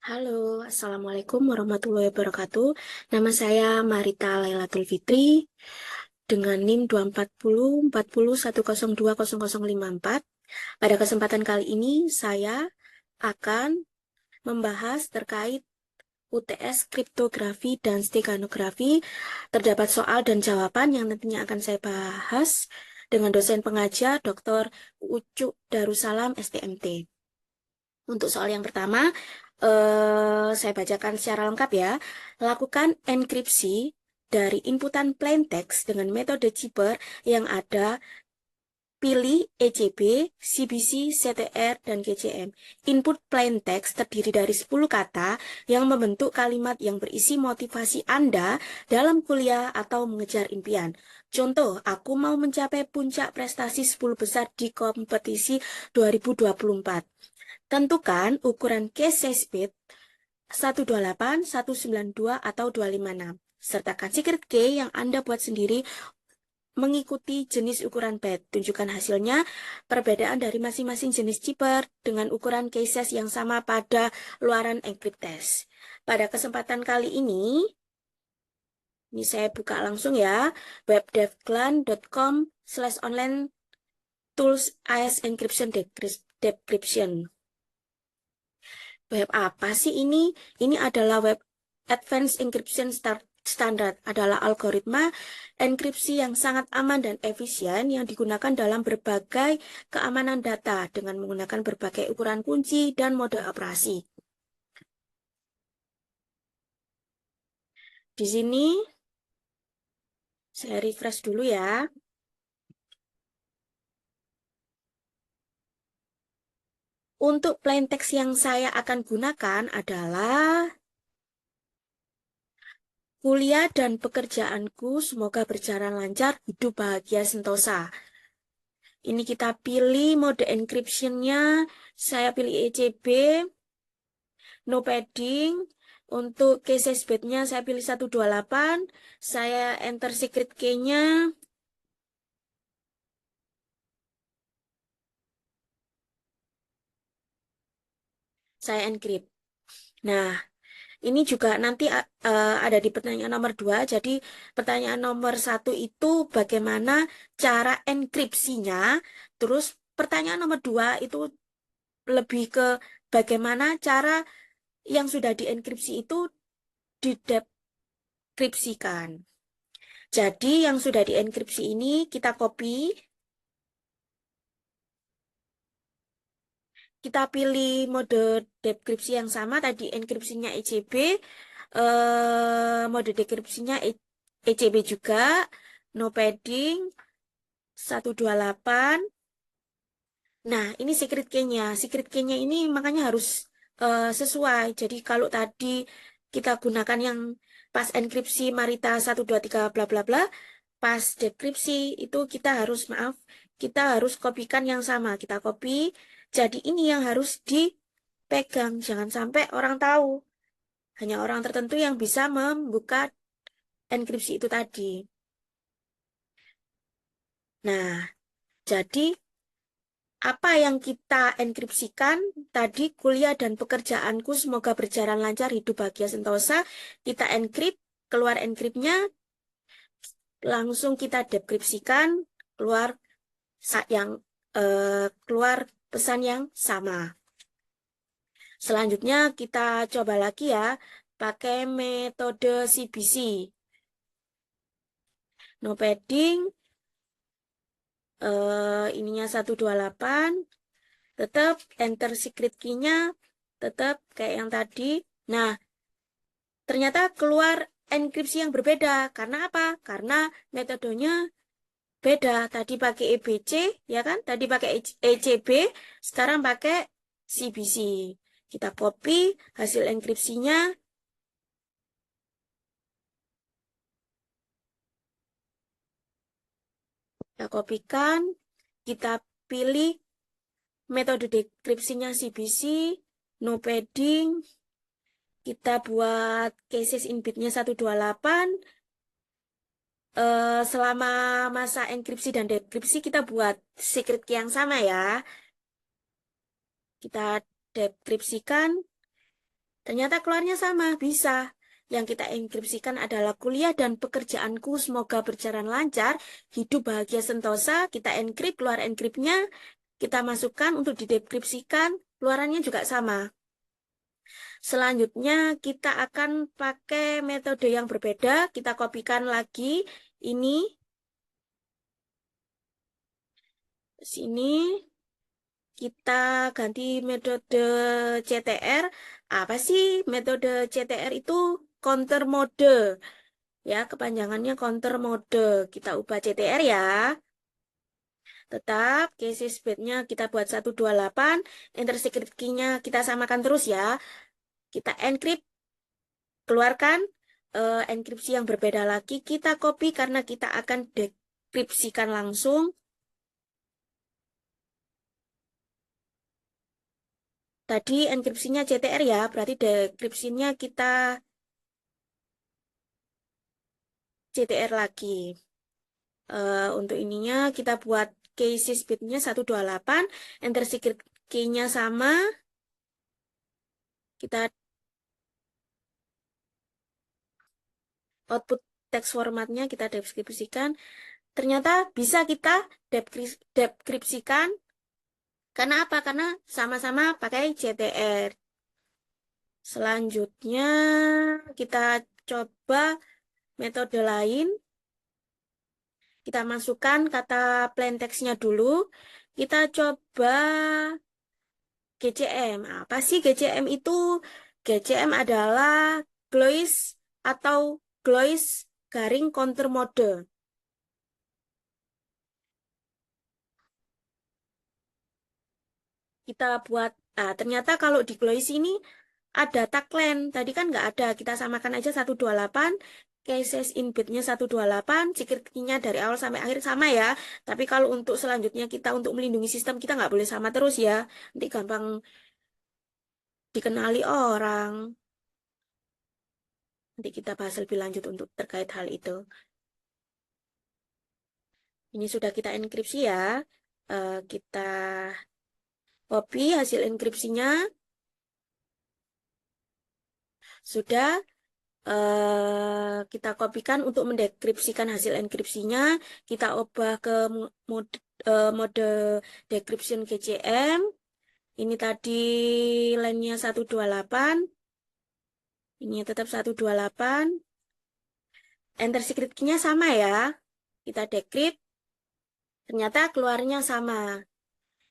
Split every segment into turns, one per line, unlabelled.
Halo, Assalamualaikum warahmatullahi wabarakatuh. Nama saya Marita Lailatul Fitri dengan NIM 24040102054. Pada kesempatan kali ini saya akan membahas terkait UTS kriptografi dan steganografi. Terdapat soal dan jawaban yang nantinya akan saya bahas dengan dosen pengajar Dr. Ucu Darussalam STMT. Untuk soal yang pertama, saya bacakan secara lengkap ya. Lakukan enkripsi dari inputan plain text dengan metode Zipper yang ada. Pilih ECB, CBC, CTR, dan GCM. Input plain text terdiri dari 10 kata yang membentuk kalimat yang berisi motivasi Anda dalam kuliah atau mengejar impian. Contoh, aku mau mencapai puncak prestasi 10 besar di kompetisi 2024. Tentukan ukuran case size bit 128, 192, atau 256. Sertakan secret key yang Anda buat sendiri mengikuti jenis ukuran byte. Tunjukkan hasilnya, perbedaan dari masing-masing jenis chipper dengan ukuran key size yang sama pada luaran encrypt test. Pada kesempatan kali ini saya buka langsung ya, webdevglan.com/online tools AES encryption decryption. Web apa sih ini? Ini adalah web Advanced Encryption Standard, adalah algoritma enkripsi yang sangat aman dan efisien yang digunakan dalam berbagai keamanan data dengan menggunakan berbagai ukuran kunci dan mode operasi. Di sini saya refresh dulu ya. Untuk plain text yang saya akan gunakan adalah kuliah dan pekerjaanku semoga berjalan lancar, hidup bahagia sentosa. Ini kita pilih mode encryption-nya. Saya pilih ECB, no padding. Untuk case bit-nya saya pilih 128. Saya enter secret key-nya. Saya encrypt. Nah, ini juga nanti ada di pertanyaan nomor 2. Jadi pertanyaan nomor 1 itu bagaimana cara enkripsinya. Terus pertanyaan nomor 2 itu lebih ke bagaimana cara yang sudah dienkripsi itu didekripsikan. Jadi yang sudah dienkripsi ini kita copy, kita pilih mode dekripsi yang sama, tadi enkripsinya ECB, mode dekripsinya ECB juga, no padding, 128. Nah, ini secret key-nya. Secret key-nya ini makanya harus sesuai. Jadi kalau tadi kita gunakan yang pas enkripsi Marita 123 bla bla bla, pas dekripsi itu kita harus kopikan yang sama. Kita copy. Jadi ini yang harus dipegang. Jangan sampai orang tahu. Hanya orang tertentu yang bisa membuka enkripsi itu tadi. Nah, jadi apa yang kita enkripsikan tadi, kuliah dan pekerjaanku semoga berjalan lancar, hidup bahagia sentosa. Kita encrypt, keluar encryptnya, langsung kita dekripsikan, keluar yang keluar pesan yang sama. Selanjutnya kita coba lagi ya, pakai metode CBC. No padding, ininya 128, tetap enter secret key-nya, tetap kayak yang tadi. Nah, ternyata keluar enkripsi yang berbeda. Karena apa? Karena metodenya beda. Tadi pakai EBC, ya kan? Tadi pakai ECB, sekarang pakai CBC. Kita copy hasil enkripsinya. Kita kopikan. Kita pilih metode dekripsinya CBC, no padding. Kita buat cases in bitnya 128. Selama masa enkripsi dan dekripsi kita buat secret key yang sama ya. Kita dekripsikan Ternyata keluarnya sama, bisa. Yang kita enkripsikan adalah kuliah dan pekerjaanku semoga berjalan lancar, hidup bahagia sentosa, kita enkrip, keluar enkripnya, kita masukkan untuk didekripsikan, keluarannya juga sama. Selanjutnya kita akan pakai metode yang berbeda, kita kopikan lagi ini, sini, kita ganti metode CTR. Apa sih metode CTR itu? Counter mode. Ya, kepanjangannya counter mode. Kita ubah CTR ya. Tetap case space-nya kita buat 128. Enter secret key-nya kita samakan terus ya. Kita encrypt, keluarkan enkripsi yang berbeda lagi. Kita copy karena kita akan dekripsikan langsung. Tadi enkripsinya CTR ya, berarti dekripsinya kita CTR lagi. Untuk ininya kita buat case speed-nya 128, enter secret key-nya sama, kita output text formatnya kita deskripsikan. Ternyata bisa kita dekripsikan. Karena apa? Karena sama-sama pakai CTR. Selanjutnya kita coba metode lain. Kita masukkan kata plain text-nya dulu. Kita coba GCM. Apa sih GCM itu? GCM adalah Glois atau Glois garing counter mode. Kita buat, ternyata kalau di Glois ini ada tagline. Tadi kan nggak ada. Kita samakan aja 128. Cases in bitnya 128. Secret key-nya dari awal sampai akhir sama ya. Tapi kalau untuk selanjutnya kita untuk melindungi sistem kita nggak boleh sama terus ya. Nanti gampang dikenali orang. Nanti kita bahas lebih lanjut untuk terkait hal itu. Ini sudah kita enkripsi ya. Kita copy hasil enkripsinya. Sudah. Kita kopikan untuk mendekripsikan hasil enkripsinya. Kita ubah ke mode decryption GCM. Ini tadi line-nya 128. Ini tetap 128. Enter secret key-nya sama ya. Kita decrypt. Ternyata keluarnya sama.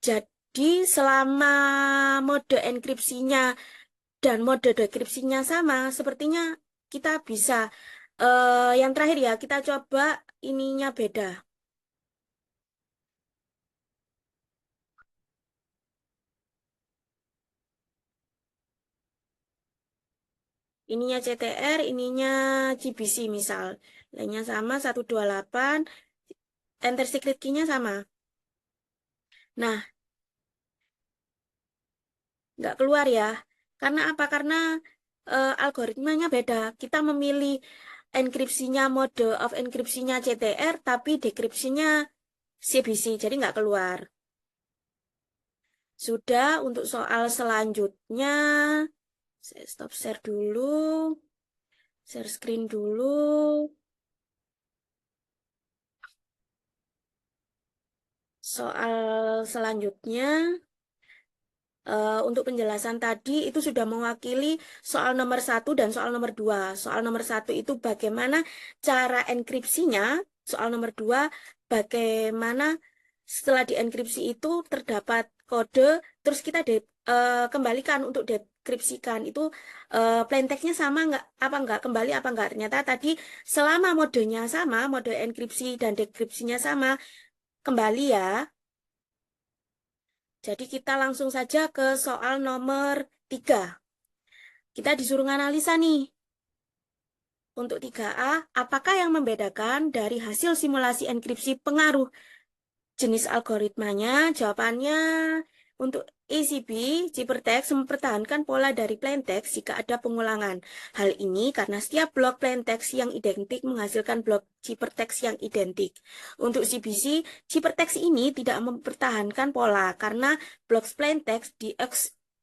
Jadi selama mode enkripsinya dan mode dekripsinya sama, sepertinya kita bisa. Yang terakhir ya, kita coba ininya beda. Ininya CTR, ininya GBC misal. Lainnya sama, 128. Enter secret key-nya sama. Nah, nggak keluar ya. Karena apa? Karena algoritmanya beda. Kita memilih enkripsinya, mode of enkripsinya CTR, tapi dekripsinya CBC, jadi nggak keluar. Sudah, untuk soal selanjutnya, saya stop share dulu, share screen dulu. Soal selanjutnya, untuk penjelasan tadi itu sudah mewakili soal nomor 1 dan soal nomor 2. Soal nomor 1 itu bagaimana cara enkripsinya, soal nomor 2 bagaimana setelah dienkripsi itu terdapat kode, terus kita kembalikan untuk dekripsikan. Itu plain text-nya sama nggak, apa nggak, kembali apa nggak. Ternyata tadi selama modenya sama, mode enkripsi dan dekripsinya sama, kembali ya. Jadi kita langsung saja ke soal nomor 3. Kita disuruh analisa nih. Untuk 3A, apakah yang membedakan dari hasil simulasi enkripsi pengaruh jenis algoritmanya? Jawabannya untuk ACB, Ciphertext mempertahankan pola dari plaintext jika ada pengulangan. Hal ini karena setiap blok plaintext yang identik menghasilkan blok Ciphertext yang identik. Untuk CBC, Ciphertext ini tidak mempertahankan pola karena blok plaintext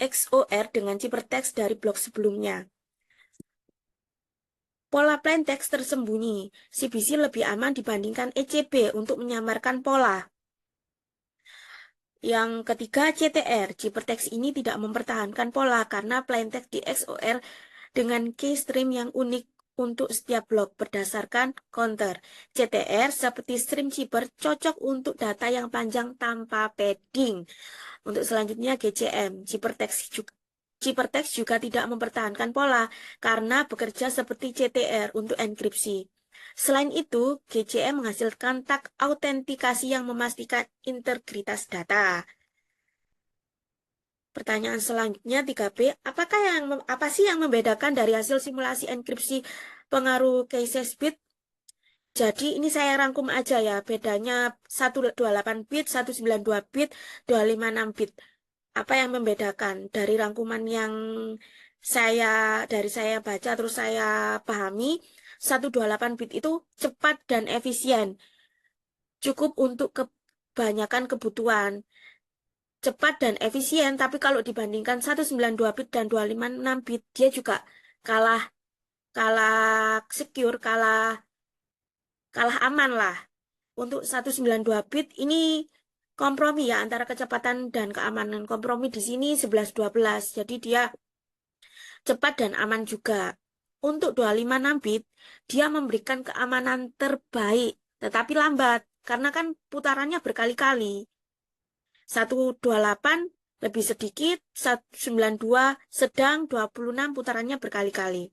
XOR dengan ciphertext dari blok sebelumnya. Pola plaintext tersembunyi. CBC lebih aman dibandingkan ECB untuk menyamarkan pola. Yang ketiga, CTR. Ciphertext ini tidak mempertahankan pola karena plaintext di XOR dengan keystream yang unik untuk setiap blok berdasarkan counter. CTR seperti stream cipher cocok untuk data yang panjang tanpa padding. Untuk selanjutnya GCM, ciphertext juga tidak mempertahankan pola karena bekerja seperti CTR untuk enkripsi. Selain itu, GCM menghasilkan tag autentikasi yang memastikan integritas data. Pertanyaan selanjutnya 3B, apa sih yang membedakan dari hasil simulasi enkripsi pengaruh cache bit? Jadi ini saya rangkum aja ya, bedanya 128 bit, 192 bit, 256 bit. Apa yang membedakan dari rangkuman yang saya dari saya baca terus saya pahami, 128 bit itu cepat dan efisien, cukup untuk kebanyakan kebutuhan. Cepat dan efisien, tapi kalau dibandingkan 192 bit dan 256 bit, dia juga kalah kalah secure, kalah kalah aman lah. Untuk 192 bit ini kompromi ya antara kecepatan dan keamanan. Kompromi di sini 11-12. Jadi dia cepat dan aman juga. Untuk 256 bit, dia memberikan keamanan terbaik, tetapi lambat karena kan putarannya berkali-kali. 128 lebih sedikit, 192 sedang, 26 putarannya berkali-kali.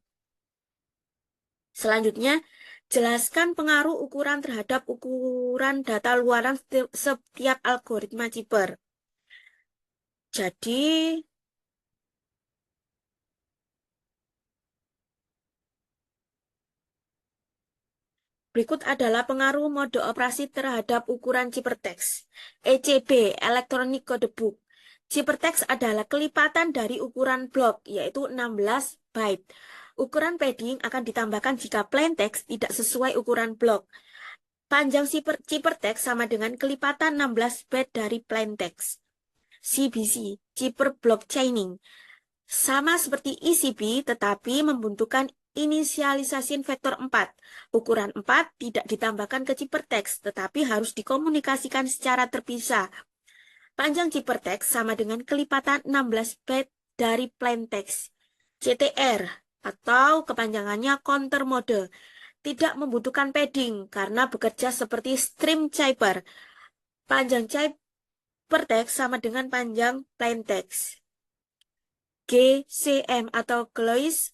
Selanjutnya, jelaskan pengaruh ukuran terhadap ukuran data luaran setiap algoritma cipher. Jadi, berikut adalah pengaruh mode operasi terhadap ukuran ciphertext. ECB, Electronic Codebook. Ciphertext adalah kelipatan dari ukuran blok, yaitu 16 byte. Ukuran padding akan ditambahkan jika plaintext tidak sesuai ukuran blok. Panjang ciphertext sama dengan kelipatan 16 byte dari plaintext. CBC, cipher block chaining. Sama seperti ECB, tetapi membutuhkan inisialisasi vektor 4. Ukuran 4 tidak ditambahkan ke ciphertext, tetapi harus dikomunikasikan secara terpisah. Panjang ciphertext sama dengan kelipatan 16 byte dari plaintext. CTR atau kepanjangannya counter mode tidak membutuhkan padding karena bekerja seperti stream cipher. Panjang ciphertext sama dengan panjang plaintext. GCM atau Close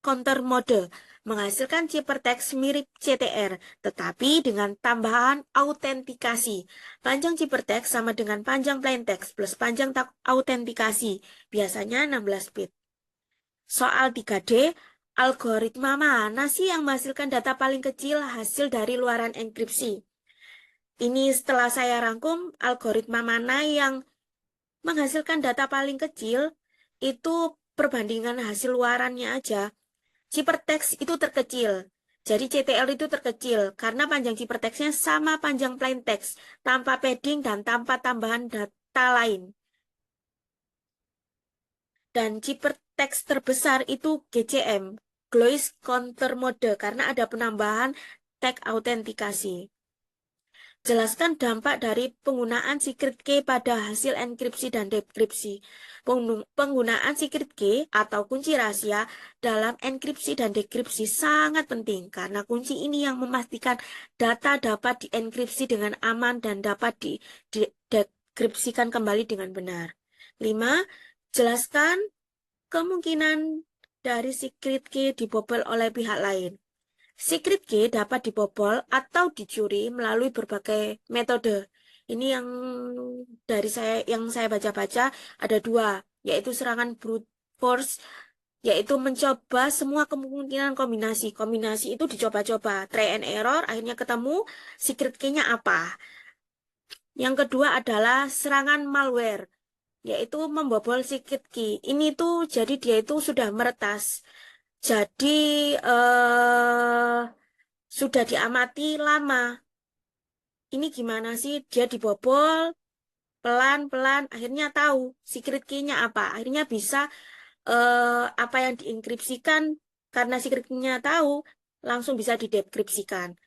Counter Mode menghasilkan ciphertext mirip CTR, tetapi dengan tambahan autentikasi. Panjang ciphertext sama dengan panjang plaintext plus panjang autentikasi, biasanya 16 bit. Soal 3D, algoritma mana sih yang menghasilkan data paling kecil hasil dari luaran enkripsi? Ini setelah saya rangkum, algoritma mana yang menghasilkan data paling kecil, itu perbandingan hasil luarannya aja. Ciphertext itu terkecil. Jadi CTL itu terkecil karena panjang ciphertextnya sama panjang plaintext, tanpa padding dan tanpa tambahan data lain. Dan ciphertext terbesar itu GCM, Close Counter Mode, karena ada penambahan tag autentikasi. Jelaskan dampak dari penggunaan secret key pada hasil enkripsi dan dekripsi. Penggunaan secret key atau kunci rahasia dalam enkripsi dan dekripsi sangat penting karena kunci ini yang memastikan data dapat dienkripsi dengan aman dan dapat dekripsikan kembali dengan benar. 5. Jelaskan kemungkinan dari secret key dibobol oleh pihak lain. Secret key dapat dibobol atau dicuri melalui berbagai metode. Ini yang saya baca-baca ada dua, yaitu serangan brute force, yaitu mencoba semua kemungkinan kombinasi. Kombinasi itu dicoba-coba, try and error, akhirnya ketemu secret key-nya apa. Yang kedua adalah serangan malware, yaitu membobol secret key. Ini tuh jadi dia itu sudah meretas. Jadi sudah diamati lama. Ini gimana sih? Dia dibobol, pelan-pelan akhirnya tahu secret key-nya apa. Akhirnya bisa apa yang dienkripsikan karena secret key-nya tahu langsung bisa didekripsikan.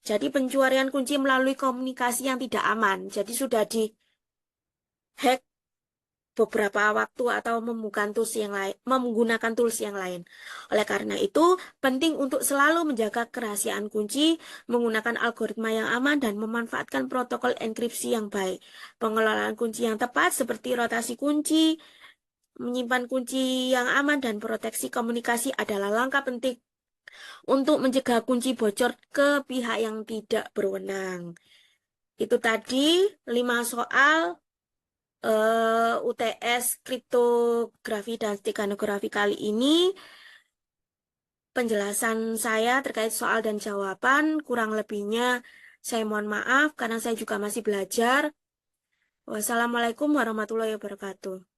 Jadi pencurian kunci melalui komunikasi yang tidak aman. Jadi sudah di-hack beberapa waktu atau menggunakan tools yang lain. Oleh karena itu, penting untuk selalu menjaga kerahasiaan kunci, menggunakan algoritma yang aman, dan memanfaatkan protokol enkripsi yang baik. Pengelolaan kunci yang tepat seperti rotasi kunci, menyimpan kunci yang aman, dan proteksi komunikasi adalah langkah penting untuk mencegah kunci bocor ke pihak yang tidak berwenang. Itu tadi 5 soal UTS kriptografi dan steganografi kali ini. Penjelasan saya terkait soal dan jawaban, kurang lebihnya saya mohon maaf karena saya juga masih belajar. Wassalamualaikum warahmatullahi wabarakatuh.